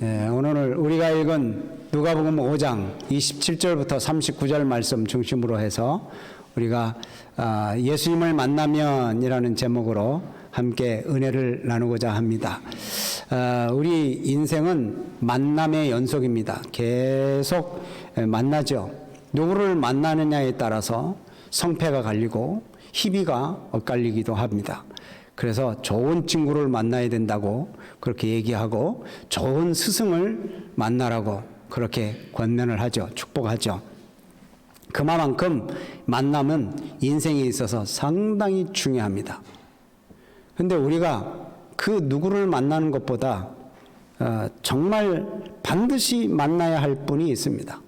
오늘 우리가 읽은 누가복음 5장 27절부터 39절 말씀 중심으로 해서 우리가 예수님을 만나면이라는 제목으로 함께 은혜를 나누고자 합니다. 우리 인생은 만남의 연속입니다. 계속 만나죠. 누구를 만나느냐에 따라서 성패가 갈리고 희비가 엇갈리기도 합니다. 그래서 좋은 친구를 만나야 된다고 그렇게 얘기하고 좋은 스승을 만나라고 그렇게 권면을 하죠. 축복하죠. 그만큼 만남은 인생에 있어서 상당히 중요합니다. 근데 우리가 그 누구를 만나는 것보다 정말 반드시 만나야 할 분이 있습니다.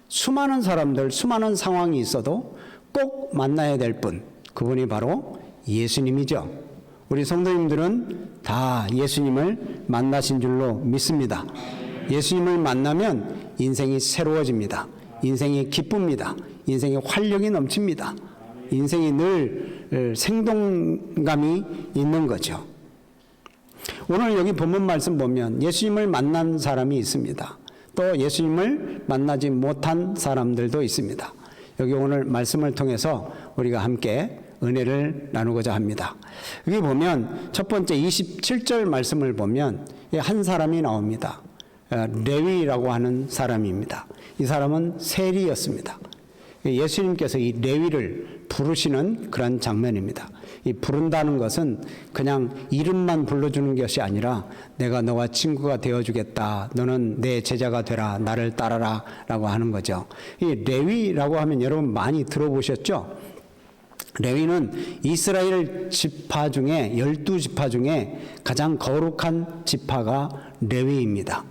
수많은 사람들, 수많은 상황이 있어도 꼭 만나야 될 분, 그분이 바로 예수님이죠. 우리 성도님들은 다 예수님을 만나신 줄로 믿습니다. 예수님을 만나면 인생이 새로워집니다. 인생이 기쁩니다. 인생에 활력이 넘칩니다. 인생이 늘 생동감이 있는 거죠. 오늘 여기 본문 말씀 보면 예수님을 만난 사람이 있습니다. 또 예수님을 만나지 못한 사람들도 있습니다. 여기 오늘 말씀을 통해서 우리가 함께 은혜를 나누고자 합니다. 여기 보면 첫 번째 27절 말씀을 보면 한 사람이 나옵니다. 레위라고 하는 사람입니다. 이 사람은 세리였습니다. 예수님께서 이 레위를 부르시는 그런 장면입니다. 이 부른다는 것은 그냥 이름만 불러주는 것이 아니라 내가 너와 친구가 되어주겠다. 너는 내 제자가 되라. 나를 따라라. 라고 하는 거죠. 이 레위라고 하면 여러분 많이 들어보셨죠? 레위는 이스라엘 지파 중에 12지파 중에 가장 거룩한 지파가 레위입니다.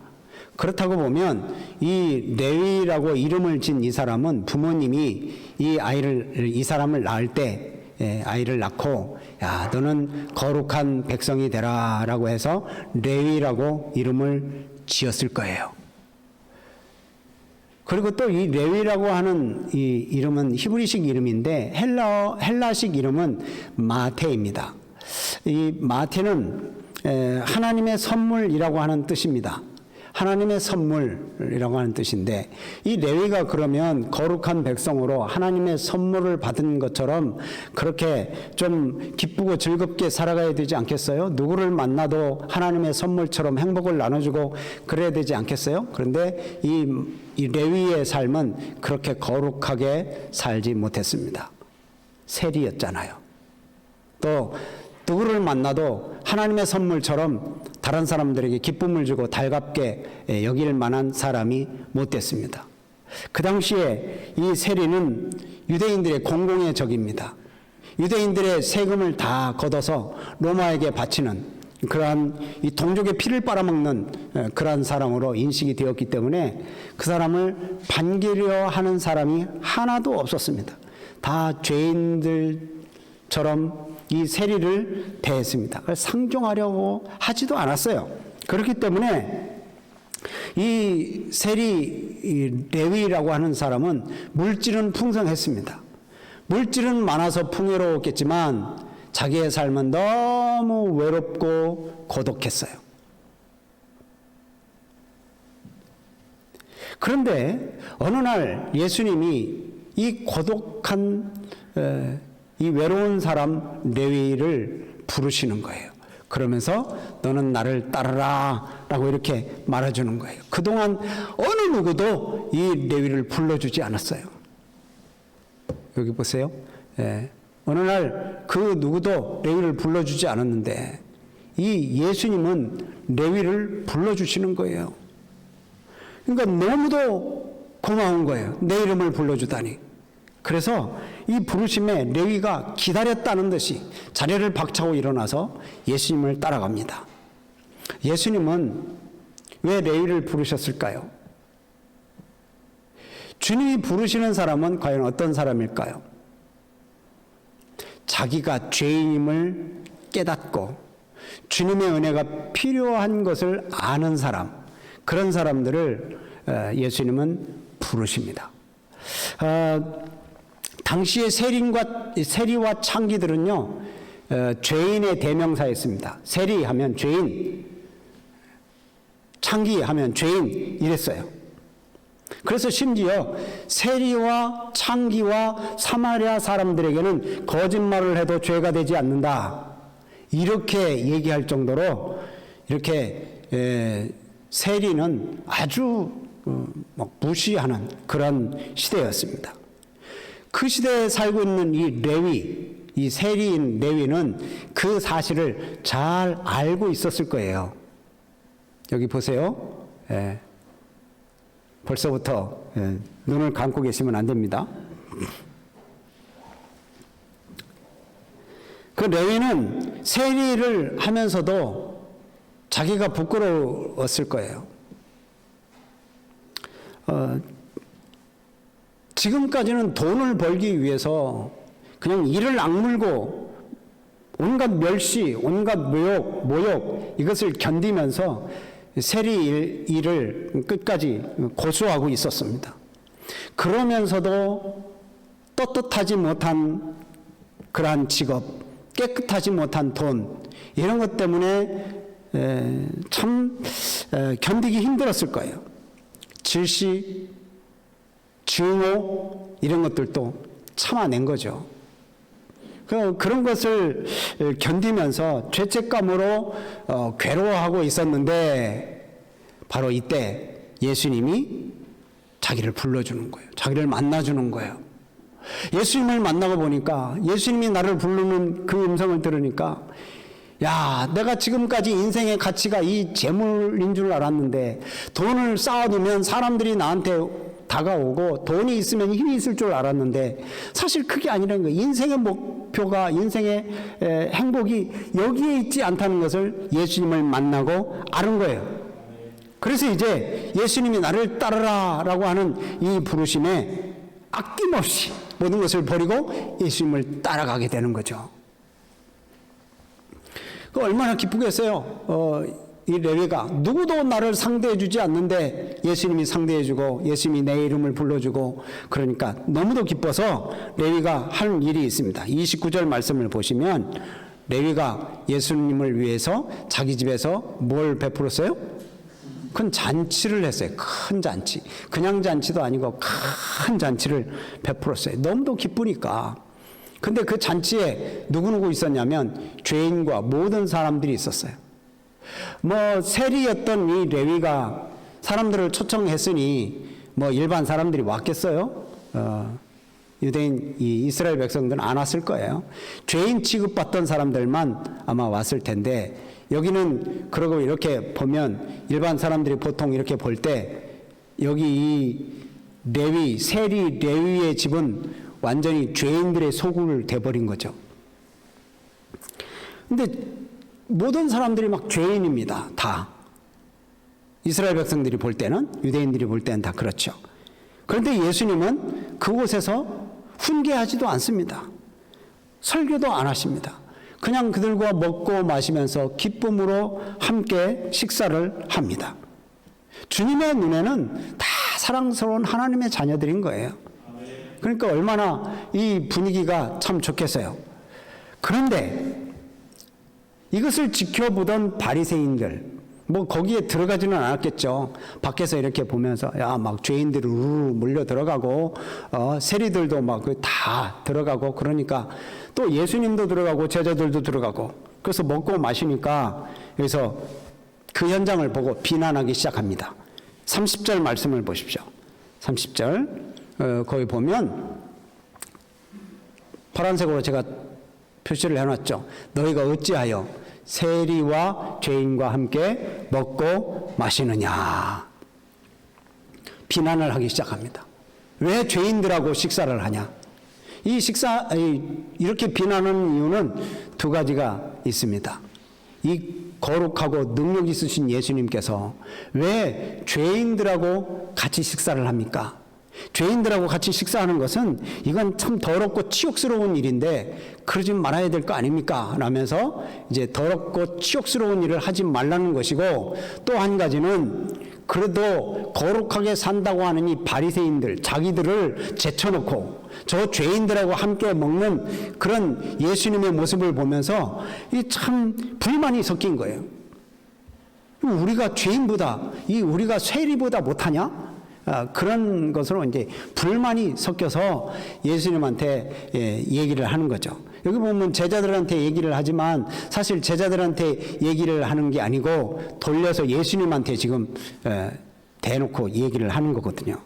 그렇다고 보면 이 레위라고 이름을 진 이 사람은 부모님이 이 사람을 낳을 때 아이를 낳고 야 너는 거룩한 백성이 되라 라고 해서 레위라고 이름을 지었을 거예요. 그리고 또 이 레위라고 하는 이 이름은 히브리식 이름인데 헬라식 이름은 마테입니다. 이 마테는 하나님의 선물이라고 하는 뜻입니다. 하나님의 선물이라고 하는 뜻인데 이 레위가 그러면 거룩한 백성으로 하나님의 선물을 받은 것처럼 그렇게 좀 기쁘고 즐겁게 살아가야 되지 않겠어요? 누구를 만나도 하나님의 선물처럼 행복을 나눠주고 그래야 되지 않겠어요? 그런데 이 레위의 삶은 그렇게 거룩하게 살지 못했습니다. 세리였잖아요. 또 누구를 만나도 하나님의 선물처럼 다른 사람들에게 기쁨을 주고 달갑게 여길 만한 사람이 못 됐습니다. 그 당시에 이 세리는 유대인들의 공공의 적입니다. 유대인들의 세금을 다 걷어서 로마에게 바치는 그러한 이 동족의 피를 빨아먹는 그러한 사람으로 인식이 되었기 때문에 그 사람을 반기려 하는 사람이 하나도 없었습니다. 다 죄인들처럼 이 세리를 대했습니다. 상종하려고 하지도 않았어요. 그렇기 때문에 이 세리 레위라고 하는 사람은 물질은 풍성했습니다. 물질은 많아서 풍요로웠겠지만 자기의 삶은 너무 외롭고 고독했어요. 그런데 어느 날 예수님이 이 고독한 이 외로운 사람 레위를 부르시는 거예요. 그러면서 너는 나를 따르라 라고 이렇게 말해주는 거예요. 그동안 어느 누구도 이 레위를 불러주지 않았어요. 여기 보세요. 어느 날 그 누구도 레위를 불러주지 않았는데 이 예수님은 레위를 불러주시는 거예요. 그러니까 너무도 고마운 거예요. 내 이름을 불러주다니. 그래서 이 부르심에 레위가 기다렸다는 듯이 자리를 박차고 일어나서 예수님을 따라갑니다. 예수님은 왜 레위를 부르셨을까요? 주님이 부르시는 사람은 과연 어떤 사람일까요? 자기가 죄인임을 깨닫고 주님의 은혜가 필요한 것을 아는 사람, 그런 사람들을 예수님은 부르십니다. 당시의 세리와 창기들은요, 죄인의 대명사였습니다. 세리하면 죄인. 창기하면 죄인 이랬어요. 그래서 심지어 세리와 창기와 사마리아 사람들에게는 거짓말을 해도 죄가 되지 않는다, 이렇게 얘기할 정도로 이렇게 세리는 아주 무시하는 그런 시대였습니다. 그 시대에 살고 있는 이 레위, 이 세리인 레위는 그 사실을 잘 알고 있었을 거예요. 여기 보세요. 벌써부터 눈을 감고 계시면 안 됩니다. 그 레위는 세리를 하면서도 자기가 부끄러웠을 거예요. 지금까지는 돈을 벌기 위해서 그냥 이를 악물고 온갖 멸시, 온갖 모욕 이것을 견디면서 세리 일을 끝까지 고수하고 있었습니다. 그러면서도 떳떳하지 못한 그러한 직업, 깨끗하지 못한 돈, 이런 것 때문에 참 견디기 힘들었을 거예요. 질시, 증오 이런 것들도 참아낸 거죠. 그런 것을 견디면서 죄책감으로 괴로워하고 있었는데, 바로 이때 예수님이 자기를 불러주는 거예요. 자기를 만나주는 거예요. 예수님을 만나고 보니까, 예수님이 나를 부르는 그 음성을 들으니까, 야, 내가 지금까지 인생의 가치가 이 재물인 줄 알았는데, 돈을 쌓아두면 사람들이 나한테 다가오고 돈이 있으면 힘이 있을 줄 알았는데, 사실 그게 아니라는 거예요. 인생의 목표가, 인생의 행복이 여기에 있지 않다는 것을 예수님을 만나고 아는 거예요. 그래서 이제 예수님이 나를 따르라 라고 하는 이 부르심에 아낌없이 모든 것을 버리고 예수님을 따라가게 되는 거죠. 얼마나 기쁘겠어요. 이 레위가 누구도 나를 상대해 주지 않는데 예수님이 상대해 주고, 예수님이 내 이름을 불러주고, 그러니까 너무도 기뻐서 레위가 한 일이 있습니다. 29절 말씀을 보시면, 레위가 예수님을 위해서 자기 집에서 뭘 베풀었어요? 큰 잔치를 했어요. 큰 잔치. 그냥 잔치도 아니고 큰 잔치를 베풀었어요. 너무도 기쁘니까. 근데 그 잔치에 누구누구 있었냐면 죄인과 모든 사람들이 있었어요. 세리였던 이 레위가 사람들을 초청했으니 일반 사람들이 왔겠어요? 유대인, 이 이스라엘 백성들은 안 왔을 거예요. 죄인 취급받던 사람들만 아마 왔을 텐데, 여기는 그러고 이렇게 보면 일반 사람들이 보통 이렇게 볼 때 여기 이 레위, 세리 레위의 집은 완전히 죄인들의 소굴을 돼버린 거죠. 근데 모든 사람들이 막 죄인입니다. 다. 이스라엘 백성들이 볼 때는, 유대인들이 볼 때는 다 그렇죠. 그런데 예수님은 그곳에서 훈계하지도 않습니다. 설교도 안 하십니다. 그냥 그들과 먹고 마시면서 기쁨으로 함께 식사를 합니다. 주님의 눈에는 다 사랑스러운 하나님의 자녀들인 거예요. 그러니까 얼마나 이 분위기가 참 좋겠어요. 그런데 이것을 지켜보던 바리새인들, 거기에 들어가지는 않았겠죠. 밖에서 이렇게 보면서 막 죄인들이 우르르 몰려 들어가고 세리들도 막 다 들어가고, 그러니까 또 예수님도 들어가고 제자들도 들어가고, 그래서 먹고 마시니까 여기서 그 현장을 보고 비난하기 시작합니다. 30절 말씀을 보십시오. 30절 거기 보면 파란색으로 제가 표시를 해놨죠. 너희가 어찌하여 세리와 죄인과 함께 먹고 마시느냐. 비난을 하기 시작합니다. 왜 죄인들하고 식사를 하냐. 이렇게 비난하는 이유는 두 가지가 있습니다. 이 거룩하고 능력 있으신 예수님께서 왜 죄인들하고 같이 식사를 합니까? 죄인들하고 같이 식사하는 것은 이건 참 더럽고 치욕스러운 일인데 그러지 말아야 될 거 아닙니까? 라면서 이제 더럽고 치욕스러운 일을 하지 말라는 것이고, 또 한 가지는 그래도 거룩하게 산다고 하는 이 바리새인들, 자기들을 제쳐놓고 저 죄인들하고 함께 먹는 그런 예수님의 모습을 보면서 이 참 불만이 섞인 거예요. 우리가 죄인보다, 우리가 세리보다 못하냐? 그런 것으로 이제 불만이 섞여서 예수님한테 얘기를 하는 거죠. 여기 보면 제자들한테 얘기를 하지만 사실 제자들한테 얘기를 하는 게 아니고 돌려서 예수님한테 지금 대놓고 얘기를 하는 거거든요.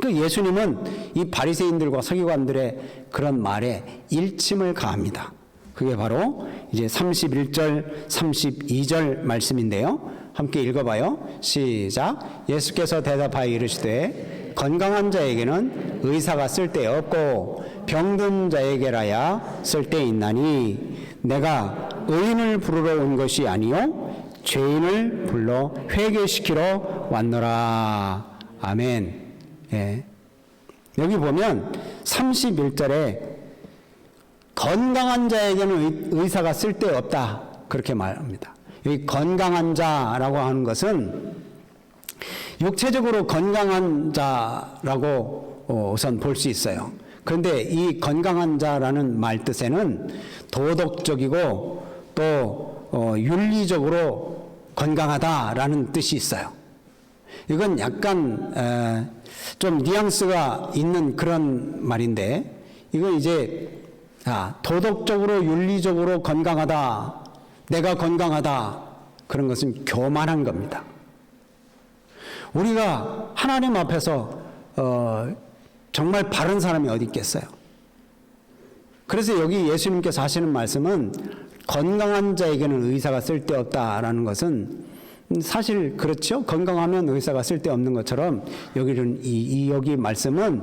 그 예수님은 이 바리새인들과 서기관들의 그런 말에 일침을 가합니다. 그게 바로 이제 31절, 32절 말씀인데요. 함께 읽어봐요. 시작. 예수께서 대답하여 이르시되 건강한 자에게는 의사가 쓸데없고 병든 자에게라야 쓸데있나니 내가 의인을 부르러 온 것이 아니요 죄인을 불러 회개시키러 왔노라. 아멘. 예. 여기 보면 31절에 건강한 자에게는 의사가 쓸데없다 그렇게 말합니다. 이 건강한 자라고 하는 것은 육체적으로 건강한 자라고 우선 볼 수 있어요. 그런데 이 건강한 자라는 말 뜻에는 도덕적이고 또 윤리적으로 건강하다라는 뜻이 있어요. 이건 약간 좀 뉘앙스가 있는 그런 말인데, 이건 이제 도덕적으로 윤리적으로 건강하다, 내가 건강하다, 그런 것은 교만한 겁니다. 우리가 하나님 앞에서 정말 바른 사람이 어디 있겠어요? 그래서 여기 예수님께서 하시는 말씀은 건강한 자에게는 의사가 쓸데없다라는 것은 사실 그렇죠. 건강하면 의사가 쓸데없는 것처럼 여기는 여기 말씀은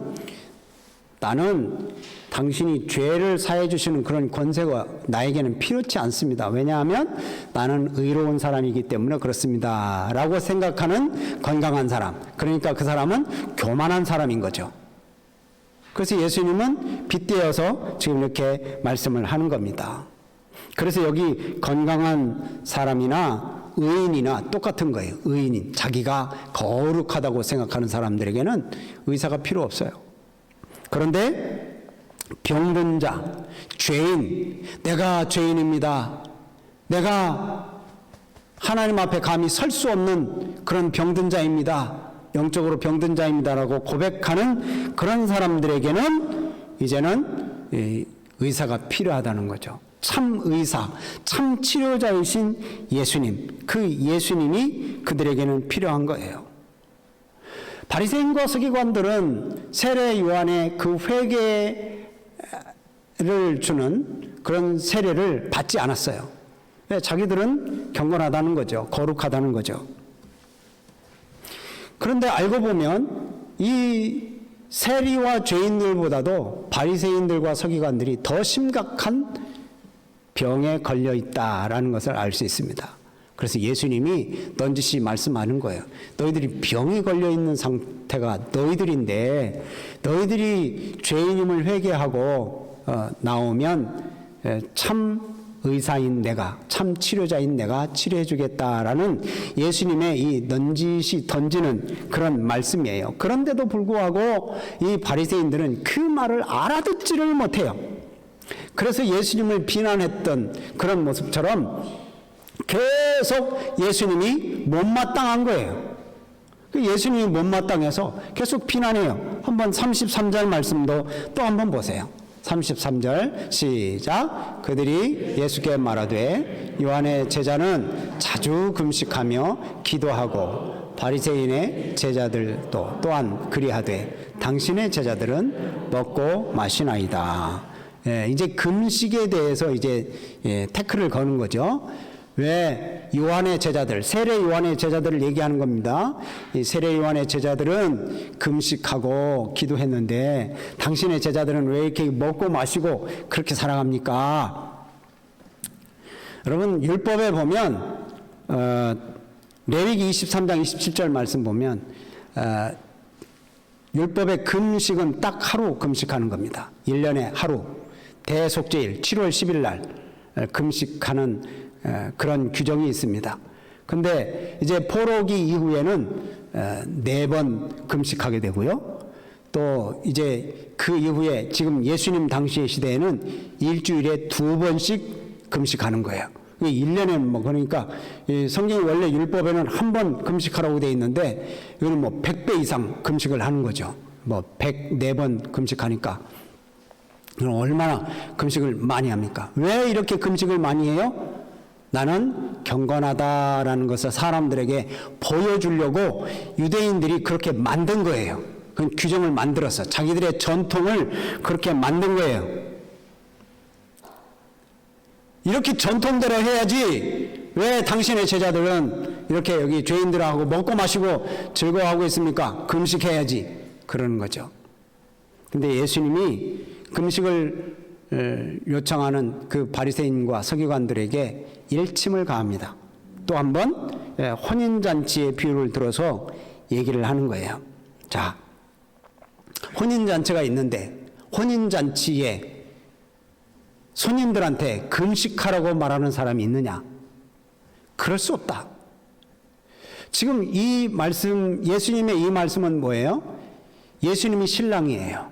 나는 당신이 죄를 사해 주시는 그런 권세가 나에게는 필요치 않습니다. 왜냐하면 나는 의로운 사람이기 때문에 그렇습니다. 라고 생각하는 건강한 사람. 그러니까 그 사람은 교만한 사람인 거죠. 그래서 예수님은 빗대어서 지금 이렇게 말씀을 하는 겁니다. 그래서 여기 건강한 사람이나 의인이나 똑같은 거예요. 의인인, 자기가 거룩하다고 생각하는 사람들에게는 의사가 필요 없어요. 그런데 병든 자, 죄인, 내가 죄인입니다. 내가 하나님 앞에 감히 설 수 없는 그런 병든 자입니다. 영적으로 병든 자입니다라고 고백하는 그런 사람들에게는 이제는 의사가 필요하다는 거죠. 참 의사, 참 치료자이신 예수님, 그 예수님이 그들에게는 필요한 거예요. 바리새인과 서기관들은 세례 요한의 그 회개를 주는 그런 세례를 받지 않았어요. 자기들은 경건하다는 거죠. 거룩하다는 거죠. 그런데 알고 보면 이 세리와 죄인들보다도 바리새인들과 서기관들이 더 심각한 병에 걸려 있다라는 것을 알 수 있습니다. 그래서 예수님이 넌지시 말씀하는 거예요. 너희들이 병이 걸려 있는 상태가 너희들인데 너희들이 죄인임을 회개하고 나오면 참 의사인 내가, 참 치료자인 내가 치료해 주겠다라는 예수님의 이 넌지시 던지는 그런 말씀이에요. 그런데도 불구하고 이 바리새인들은 그 말을 알아듣지를 못해요. 그래서 예수님을 비난했던 그런 모습처럼 계속 예수님이 못마땅한 거예요. 예수님이 못마땅해서 계속 비난해요. 한번 33절 말씀도 또 한번 보세요. 33절 시작. 그들이 예수께 말하되 요한의 제자는 자주 금식하며 기도하고 바리새인의 제자들도 또한 그리하되 당신의 제자들은 먹고 마시나이다. 이제 금식에 대해서 이제 태클을 거는 거죠. 왜 요한의 제자들, 세례 요한의 제자들을 얘기하는 겁니다. 이 세례 요한의 제자들은 금식하고 기도했는데 당신의 제자들은 왜 이렇게 먹고 마시고 그렇게 살아갑니까? 여러분 율법에 보면 레위기 23장 27절 말씀 보면 율법의 금식은 딱 하루 금식하는 겁니다. 1년에 하루 대속죄일 7월 10일 날 금식하는 그런 규정이 있습니다. 근데 이제 포로기 이후에는 4번 금식하게 되고요. 또 이제 그 이후에 지금 예수님 당시의 시대에는 일주일에 2번씩 금식하는 거예요. 1년에 뭐 그러니까 이 성경이 원래 율법에는 한 번 금식하라고 돼 있는데 이거는 뭐 100배 이상 금식을 하는 거죠. 뭐 104번 금식하니까 그럼 얼마나 금식을 많이 합니까? 왜 이렇게 금식을 많이 해요? 나는 경건하다라는 것을 사람들에게 보여주려고 유대인들이 그렇게 만든 거예요. 그 규정을 만들어서 자기들의 전통을 그렇게 만든 거예요. 이렇게 전통대로 해야지 왜 당신의 제자들은 이렇게 여기 죄인들하고 먹고 마시고 즐거워하고 있습니까? 금식해야지 그러는 거죠. 근데 예수님이 금식을 요청하는 그 바리새인과 서기관들에게 일침을 가합니다. 또 한 번 혼인잔치의 비유를 들어서 얘기를 하는 거예요. 자, 혼인잔치가 있는데 혼인잔치에 손님들한테 금식하라고 말하는 사람이 있느냐? 그럴 수 없다. 지금 이 말씀, 예수님의 이 말씀은 뭐예요? 예수님이 신랑이에요.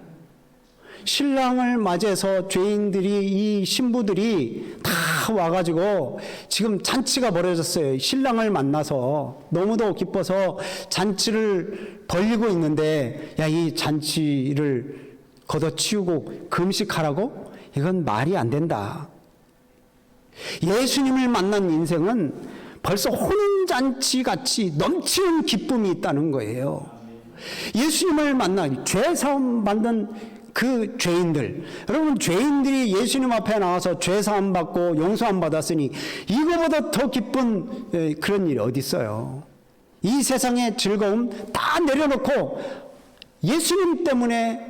신랑을 맞이해서 죄인들이, 이 신부들이 다 와가지고 지금 잔치가 벌어졌어요. 신랑을 만나서 너무도 기뻐서 잔치를 벌리고 있는데, 야, 이 잔치를 걷어치우고 금식하라고? 이건 말이 안 된다. 예수님을 만난 인생은 벌써 혼인잔치 같이 넘치는 기쁨이 있다는 거예요. 예수님을 만나 죄사함 받는 그 죄인들, 여러분, 죄인들이 예수님 앞에 나와서 죄사함 받고 용서함 받았으니 이거보다 더 기쁜 그런 일이 어디 있어요? 이 세상의 즐거움 다 내려놓고 예수님 때문에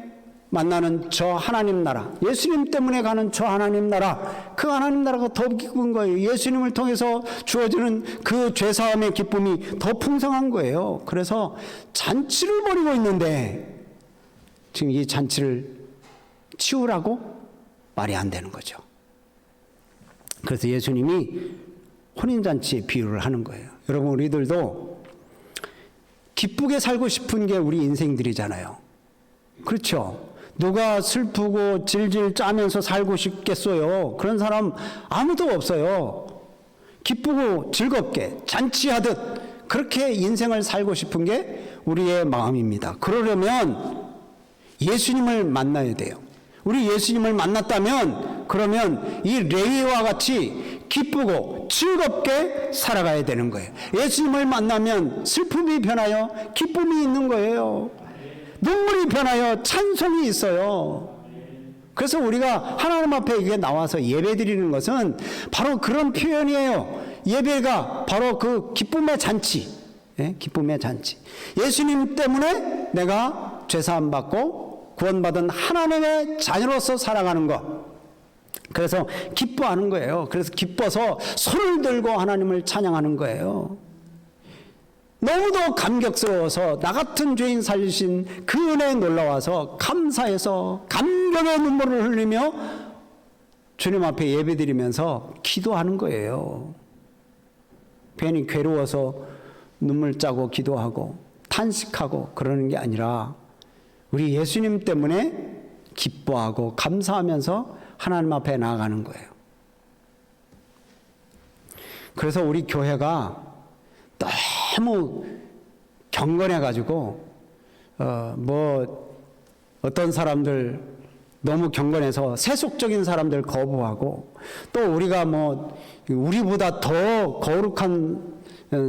만나는 저 하나님 나라, 예수님 때문에 가는 저 하나님 나라, 그 하나님 나라가 더 기쁜 거예요. 예수님을 통해서 주어지는 그 죄사함의 기쁨이 더 풍성한 거예요. 그래서 잔치를 벌이고 있는데 지금 이 잔치를 치우라고? 말이 안 되는 거죠. 그래서 예수님이 혼인잔치의 비유를 하는 거예요. 여러분, 우리들도 기쁘게 살고 싶은 게 우리 인생들이잖아요. 그렇죠? 누가 슬프고 질질 짜면서 살고 싶겠어요? 그런 사람 아무도 없어요. 기쁘고 즐겁게 잔치하듯 그렇게 인생을 살고 싶은 게 우리의 마음입니다. 그러려면 예수님을 만나야 돼요. 우리 예수님을 만났다면 그러면 이 레위와 같이 기쁘고 즐겁게 살아가야 되는 거예요. 예수님을 만나면 슬픔이 변하여 기쁨이 있는 거예요. 눈물이 변하여 찬송이 있어요. 그래서 우리가 하나님 앞에 이게 나와서 예배 드리는 것은 바로 그런 표현이에요. 예배가 바로 그 기쁨의 잔치, 기쁨의 잔치. 예수님 때문에 내가 죄사함 받고 구원받은 하나님의 자녀로서 살아가는 것. 그래서 기뻐하는 거예요. 그래서 기뻐서 손을 들고 하나님을 찬양하는 거예요. 너무도 감격스러워서 나 같은 죄인 살리신 그 은혜에 놀라워서 감사해서 감격의 눈물을 흘리며 주님 앞에 예배드리면서 기도하는 거예요. 괜히 괴로워서 눈물 짜고 기도하고 탄식하고 그러는 게 아니라 우리 예수님 때문에 기뻐하고 감사하면서 하나님 앞에 나아가는 거예요. 그래서 우리 교회가 너무 경건해가지고 어떤 사람들 너무 경건해서 세속적인 사람들 거부하고 또 우리가 우리보다 더 거룩한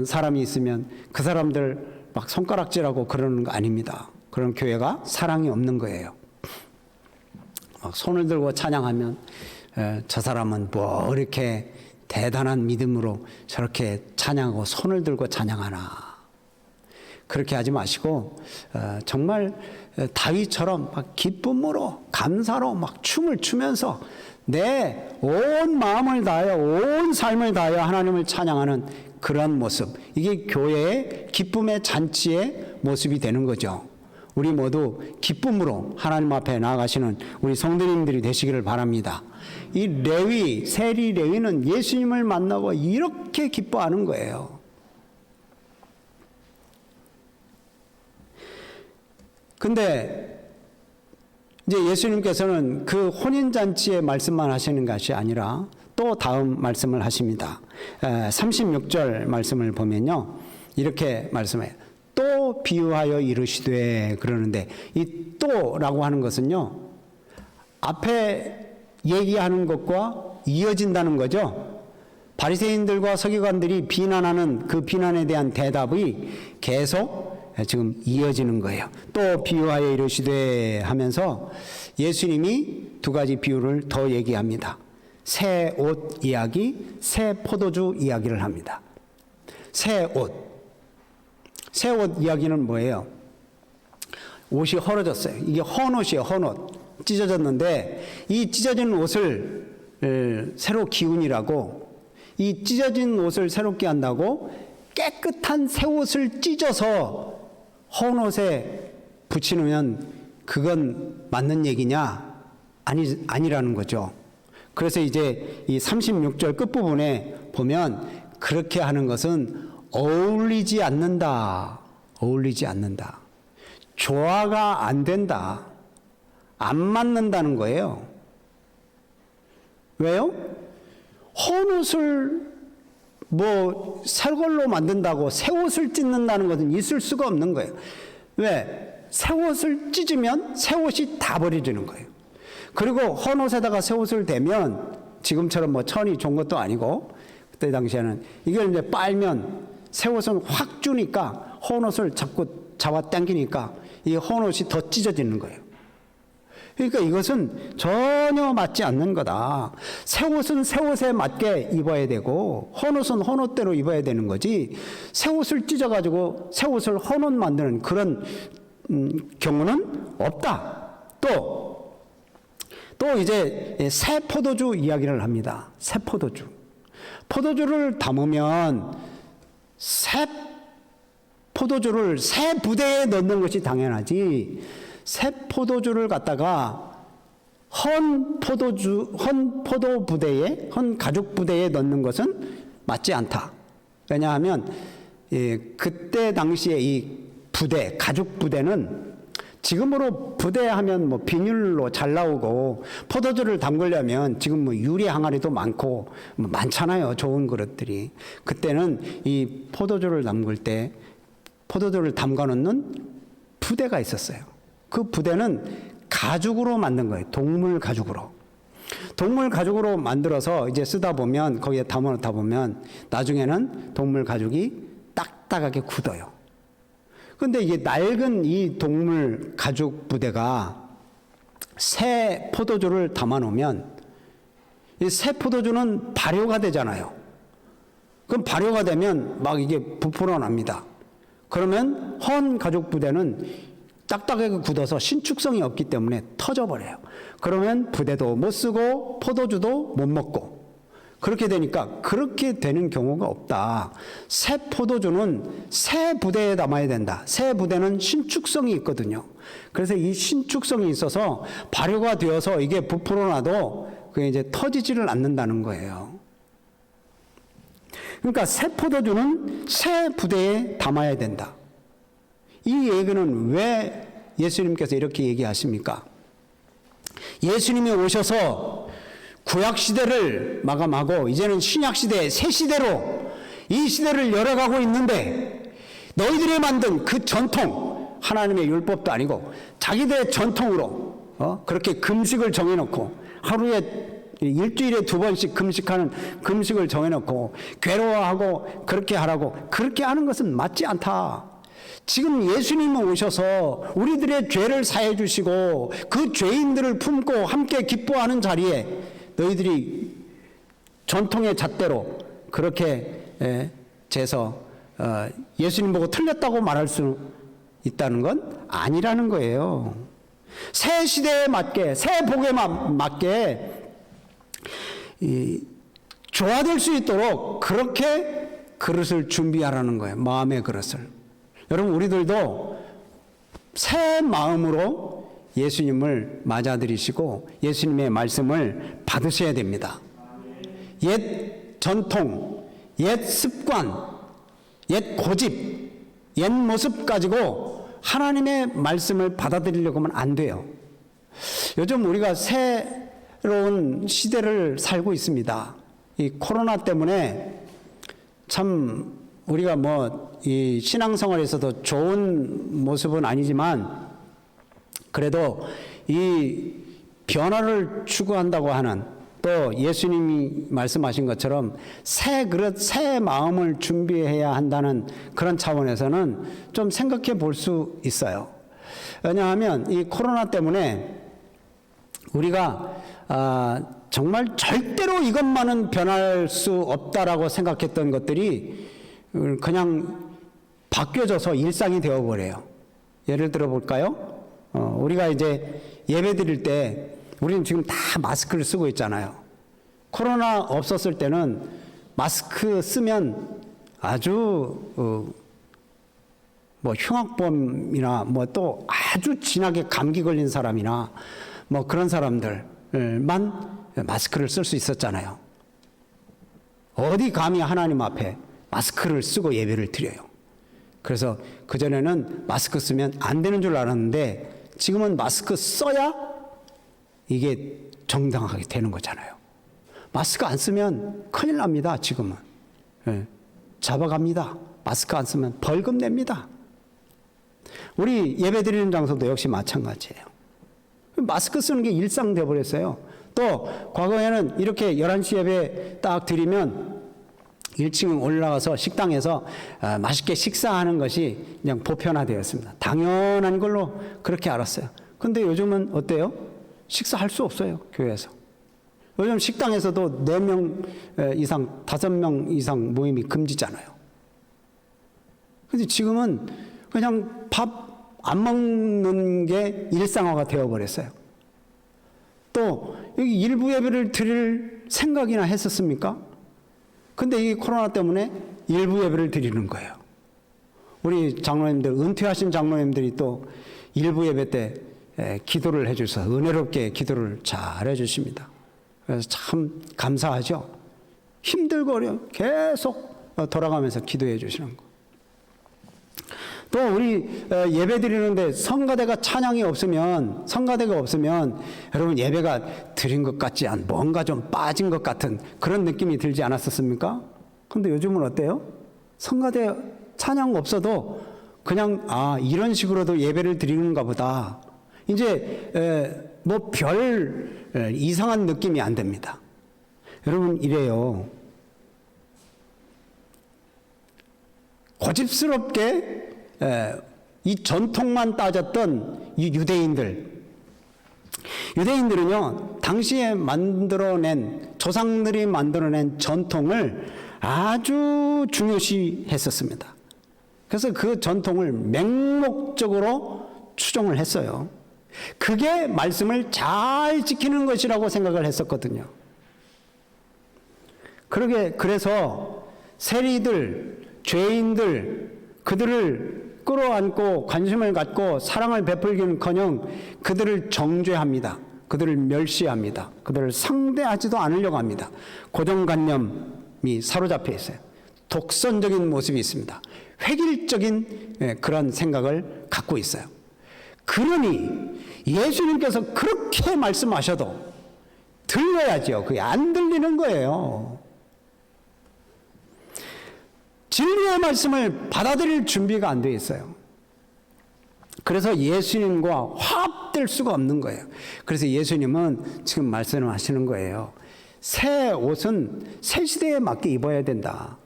사람이 있으면 그 사람들 막 손가락질하고 그러는 거 아닙니다. 그런 교회가 사랑이 없는 거예요. 손을 들고 찬양하면 저 사람은 뭐 이렇게 대단한 믿음으로 저렇게 찬양하고 손을 들고 찬양하나. 그렇게 하지 마시고 정말 다윗처럼 막 기쁨으로 감사로 막 춤을 추면서 내 온 마음을 다하여 온 삶을 다하여 하나님을 찬양하는 그런 모습, 이게 교회의 기쁨의 잔치의 모습이 되는 거죠. 우리 모두 기쁨으로 하나님 앞에 나아가시는 우리 성도님들이 되시기를 바랍니다. 이 레위, 세리 레위는 예수님을 만나고 이렇게 기뻐하는 거예요. 근데 이제 예수님께서는 그 혼인잔치의 말씀만 하시는 것이 아니라 또 다음 말씀을 하십니다. 36절 말씀을 보면요, 이렇게 말씀해요. 또 비유하여 이르시되, 그러는데 이 또라고 하는 것은요, 앞에 얘기하는 것과 이어진다는 거죠. 바리새인들과 서기관들이 비난하는 그 비난에 대한 대답이 계속 지금 이어지는 거예요. 또 비유하여 이르시되 하면서 예수님이 두 가지 비유를 더 얘기합니다. 새 옷 이야기, 새 포도주 이야기를 합니다. 새 옷 이야기는 뭐예요? 옷이 헐어졌어요. 이게 헌옷이에요. 헌옷. 찢어졌는데 이 찢어진 옷을 새로 기운이라고, 이 찢어진 옷을 새롭게 한다고 깨끗한 새 옷을 찢어서 헌옷에 붙이면 그건 맞는 얘기냐? 아니라는 거죠. 그래서 이제 이 36절 끝부분에 보면 그렇게 하는 것은 어울리지 않는다. 조화가 안 된다. 안 맞는다는 거예요. 왜요? 헌옷을 새 걸로 만든다고 새 옷을 찢는다는 것은 있을 수가 없는 거예요. 왜? 새 옷을 찢으면 새 옷이 다 버려지는 거예요. 그리고 헌옷에다가 새 옷을 대면 지금처럼 천이 좋은 것도 아니고, 그때 당시에는 이걸 이제 빨면 새 옷은 확 주니까 헌옷을 자꾸 잡아 당기니까 이 헌옷이 더 찢어지는 거예요. 그러니까 이것은 전혀 맞지 않는 거다. 새 옷은 새 옷에 맞게 입어야 되고 헌옷은 헌옷대로 입어야 되는 거지, 새 옷을 찢어가지고 새 옷을 헌옷 만드는 그런 경우는 없다. 또 이제 새 포도주 이야기를 합니다. 새 포도주. 포도주를 담으면 새 포도주를 새 부대에 넣는 것이 당연하지, 새 포도주를 갖다가 헌 포도 부대에, 헌 가죽 부대에 넣는 것은 맞지 않다. 왜냐하면 그때 당시에 이 부대, 가죽 부대는 지금으로 부대하면 비닐로 잘 나오고, 포도주를 담그려면 지금 유리 항아리도 많고 많잖아요. 좋은 그릇들이. 그때는 이 포도주를 담글 때 포도주를 담가 놓는 부대가 있었어요. 그 부대는 가죽으로 만든 거예요. 동물 가죽으로 만들어서 이제 쓰다 보면, 거기에 담아 놓다 보면 나중에는 동물 가죽이 딱딱하게 굳어요. 근데 이게 낡은 이 동물 가죽 부대가 새 포도주를 담아 놓으면 이 새 포도주는 발효가 되잖아요. 그럼 발효가 되면 막 이게 부풀어 납니다. 그러면 헌 가죽 부대는 딱딱하게 굳어서 신축성이 없기 때문에 터져버려요. 그러면 부대도 못 쓰고 포도주도 못 먹고, 그렇게 되니까 그렇게 되는 경우가 없다. 새 포도주는 새 부대에 담아야 된다. 새 부대는 신축성이 있거든요. 그래서 이 신축성이 있어서 발효가 되어서 이게 부풀어 놔도 그게 이제 터지지를 않는다는 거예요. 그러니까 새 포도주는 새 부대에 담아야 된다. 이 얘기는 왜 예수님께서 이렇게 얘기하십니까? 예수님이 오셔서 구약시대를 마감하고 이제는 신약시대, 새 시대로 이 시대를 열어가고 있는데, 너희들이 만든 그 전통, 하나님의 율법도 아니고 자기들의 전통으로 그렇게 금식을 정해놓고 하루에 일주일에 2번씩 금식하는 금식을 정해놓고 괴로워하고 그렇게 하라고, 그렇게 하는 것은 맞지 않다. 지금 예수님은 오셔서 우리들의 죄를 사해 주시고 그 죄인들을 품고 함께 기뻐하는 자리에 너희들이 전통의 잣대로 그렇게 재서 예수님 보고 틀렸다고 말할 수 있다는 건 아니라는 거예요. 새 시대에 맞게, 새 복에 맞게 조화될 수 있도록 그렇게 그릇을 준비하라는 거예요. 마음의 그릇을. 여러분, 우리들도 새 마음으로 예수님을 맞아들이시고 예수님의 말씀을 받으셔야 됩니다. 옛 전통, 옛 습관, 옛 고집, 옛 모습 가지고 하나님의 말씀을 받아들이려고 하면 안 돼요. 요즘 우리가 새로운 시대를 살고 있습니다. 이 코로나 때문에 참 우리가 뭐 이 신앙생활에서도 좋은 모습은 아니지만 그래도 이 변화를 추구한다고 하는, 또 예수님이 말씀하신 것처럼 새 그릇, 새 마음을 준비해야 한다는 그런 차원에서는 좀 생각해 볼 수 있어요. 왜냐하면 이 코로나 때문에 우리가 정말 절대로 이것만은 변할 수 없다라고 생각했던 것들이 그냥 바뀌어져서 일상이 되어버려요. 예를 들어 볼까요? 우리가 이제 예배 드릴 때 우리는 지금 다 마스크를 쓰고 있잖아요. 코로나 없었을 때는 마스크 쓰면 아주 뭐 흉악범이나 뭐 또 아주 진하게 감기 걸린 사람이나 뭐 그런 사람들만 마스크를 쓸 수 있었잖아요. 어디 감히 하나님 앞에 마스크를 쓰고 예배를 드려요. 그래서 그전에는 마스크 쓰면 안 되는 줄 알았는데 지금은 마스크 써야 이게 정당하게 되는 거잖아요. 마스크 안 쓰면 큰일 납니다. 지금은. 잡아갑니다. 마스크 안 쓰면 벌금 냅니다. 우리 예배 드리는 장소도 역시 마찬가지예요. 마스크 쓰는 게 일상 되어버렸어요. 또 과거에는 이렇게 11시 예배 딱 드리면 1층 올라가서 식당에서 맛있게 식사하는 것이 그냥 보편화되었습니다. 당연한 걸로 그렇게 알았어요. 근데 요즘은 어때요? 식사할 수 없어요. 교회에서. 요즘 식당에서도 4명 이상, 5명 이상 모임이 금지잖아요. 근데 지금은 그냥 밥 안 먹는 게 일상화가 되어버렸어요. 또 여기 일부 예배를 드릴 생각이나 했었습니까? 근데 이 코로나 때문에 일부 예배를 드리는 거예요. 우리 장로님들, 은퇴하신 장로님들이 또 일부 예배 때 기도를 해주셔서 은혜롭게 기도를 잘 해주십니다. 그래서 참 감사하죠. 힘들고 어려워 계속 돌아가면서 기도해 주시는 거. 또 우리 예배 드리는데 성가대가 없으면 여러분 예배가 드린 것 같지 않, 뭔가 좀 빠진 것 같은 그런 느낌이 들지 않았었습니까? 근데 요즘은 어때요? 성가대 찬양 없어도 그냥 이런 식으로도 예배를 드리는가 보다. 이제 뭐 별 이상한 느낌이 안 듭니다. 여러분 이래요. 고집스럽게 이 전통만 따졌던 이 유대인들은요 당시에 조상들이 만들어낸 전통을 아주 중요시했었습니다. 그래서 그 전통을 맹목적으로 추종을 했어요. 그게 말씀을 잘 지키는 것이라고 생각을 했었거든요. 그래서 세리들, 죄인들, 그들을 끌어안고 관심을 갖고 사랑을 베풀기는커녕 그들을 정죄합니다. 그들을 멸시합니다. 그들을 상대하지도 않으려고 합니다. 고정관념이 사로잡혀 있어요. 독선적인 모습이 있습니다. 획일적인 그런 생각을 갖고 있어요. 그러니 예수님께서 그렇게 말씀하셔도 들려야죠. 그게 안 들리는 거예요. 진리의 말씀을 받아들일 준비가 안 돼 있어요. 그래서 예수님과 화합될 수가 없는 거예요. 그래서 예수님은 지금 말씀하시는 거예요. 새 옷은 새 시대에 맞게 입어야 된다.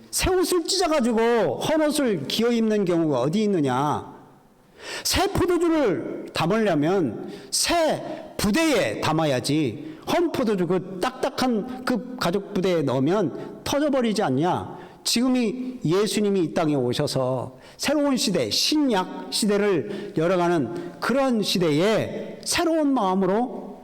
새 옷을 찢어가지고 헌 옷을 기어 입는 경우가 어디 있느냐. 새 포도주를 담으려면 새 부대에 담아야지. 헌 포도주 그 딱딱한 그 가죽 부대에 넣으면 터져버리지 않냐. 지금이 예수님이 이 땅에 오셔서 새로운 시대, 신약 시대를 열어가는 그런 시대에 새로운 마음으로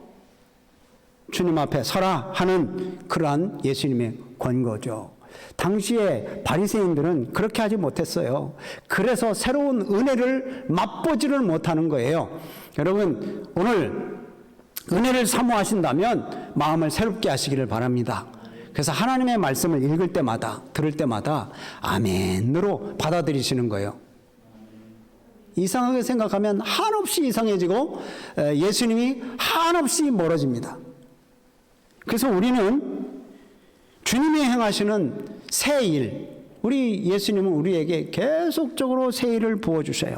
주님 앞에 서라 하는 그러한 예수님의 권고죠. 당시에 바리새인들은 그렇게 하지 못했어요. 그래서 새로운 은혜를 맛보지를 못하는 거예요. 여러분 오늘 은혜를 사모하신다면 마음을 새롭게 하시기를 바랍니다. 그래서 하나님의 말씀을 읽을 때마다 들을 때마다 아멘으로 받아들이시는 거예요. 이상하게 생각하면 한없이 이상해지고 예수님이 한없이 멀어집니다. 그래서 우리는 주님이 행하시는 새 일, 우리 예수님은 우리에게 계속적으로 새 일을 부어주셔요.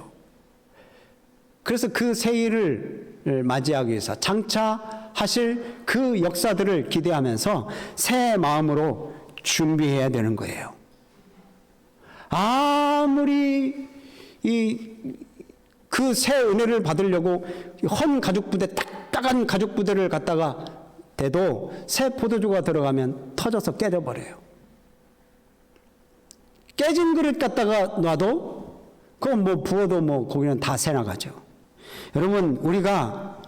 그래서 그 새 일을 맞이하기 위해서 장차 하실 그 역사들을 기대하면서 새 마음으로 준비해야 되는 거예요. 아무리 그 새 은혜를 받으려고 헌 가죽부대, 딱딱한 가죽부대를 갖다가 대도 새 포도주가 들어가면 터져서 깨져버려요. 깨진 그릇 갖다가 놔도 그건 뭐 부어도 뭐 거기는 다 새나가죠. 여러분, 우리가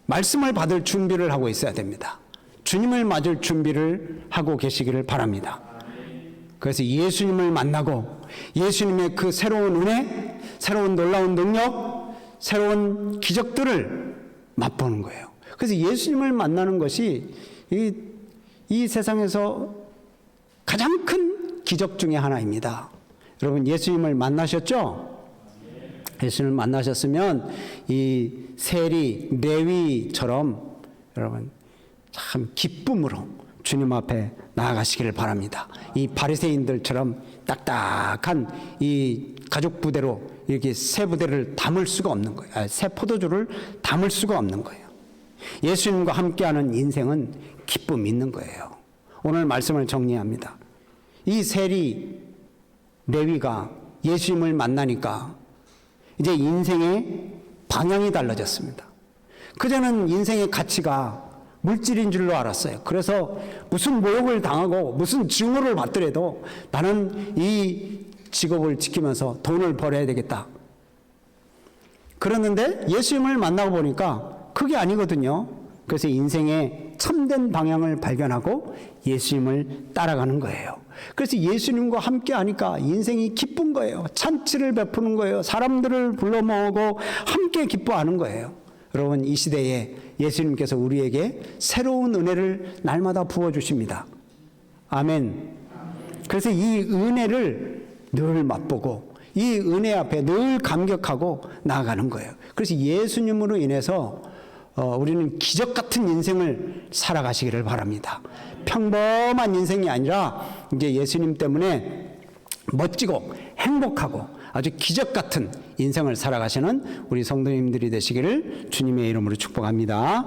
말씀을 받을 준비를 하고 있어야 됩니다. 주님을 맞을 준비를 하고 계시기를 바랍니다. 그래서 예수님을 만나고 예수님의 그 새로운 은혜, 새로운 놀라운 능력, 새로운 기적들을 맛보는 거예요. 그래서 예수님을 만나는 것이 이 세상에서 가장 큰 기적 중에 하나입니다. 여러분, 예수님을 만나셨죠? 예수님을 만나셨으면 이 세리, 레위처럼 여러분 참 기쁨으로 주님 앞에 나아가시기를 바랍니다. 이 바리새인들처럼 딱딱한 이 가죽 부대로 이렇게 새 부대를 담을 수가 없는 거예요. 새 포도주를 담을 수가 없는 거예요. 예수님과 함께하는 인생은 기쁨이 있는 거예요. 오늘 말씀을 정리합니다. 이 세리, 레위가 예수님을 만나니까 이제 인생의 방향이 달라졌습니다. 그전에는 인생의 가치가 물질인 줄로 알았어요. 그래서 무슨 모욕을 당하고 무슨 증오를 받더라도 나는 이 직업을 지키면서 돈을 벌어야 되겠다. 그랬는데 예수님을 만나고 보니까 그게 아니거든요. 그래서 인생의 참된 방향을 발견하고 예수님을 따라가는 거예요. 그래서 예수님과 함께 하니까 인생이 기쁜 거예요. 잔치를 베푸는 거예요. 사람들을 불러 모으고 함께 기뻐하는 거예요. 여러분, 이 시대에 예수님께서 우리에게 새로운 은혜를 날마다 부어주십니다. 아멘. 그래서 이 은혜를 늘 맛보고 이 은혜 앞에 늘 감격하고 나아가는 거예요. 그래서 예수님으로 인해서 우리는 기적 같은 인생을 살아가시기를 바랍니다. 평범한 인생이 아니라 이제 예수님 때문에 멋지고 행복하고 아주 기적 같은 인생을 살아가시는 우리 성도님들이 되시기를 주님의 이름으로 축복합니다.